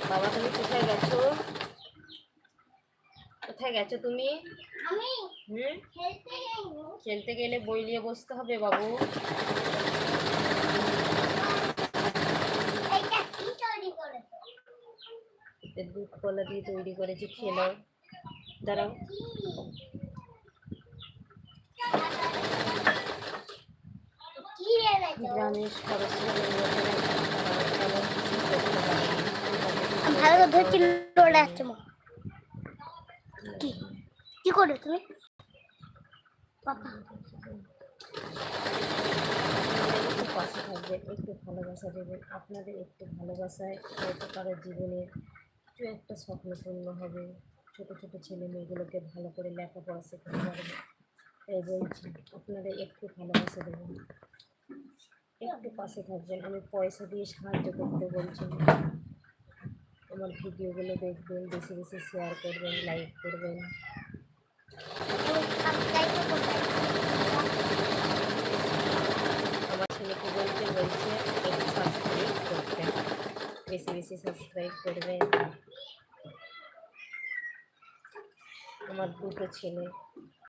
বাবা তুমি কোথায় গেছো? কোথায় গেছো তুমি? খেলতে গেলে বই নিয়ে বসতে হবে বাবু। দুধ কলা দিয়ে তৈরি করেছি, খেলাও। দাঁড়াও, গ্রামের ভালো ধরছি লড়ে আসছে মা। কি করো তুমি? একটু পাশে থাকবেন, একটু ভালোবাসা দেবেন। আপনাদের একটু ভালোবাসায় হয়তো কারো জীবনের কিছু একটা স্বপ্ন পূর্ণ হবে। ছোট ছোট ছেলে মেয়েগুলোকে ভালো করে লেখাপড়া শেখাতে পারবে। তাই বলছি আপনারা একটু ভালোবাসা দেবেন, একটু পাশে থাকবেন। আমি পয়সা দিয়ে সাহায্য করতে বলছি না। আমার ভিডিওগুলো দেখবেন, বেশি বেশি শেয়ার করবেন, লাইক করবেন। আমার ছেলেকে বলছে একটু সাবস্ক্রাইব করতে, বেশি বেশি সাবস্ক্রাইব করবেন। আমার দুটো ছেলে,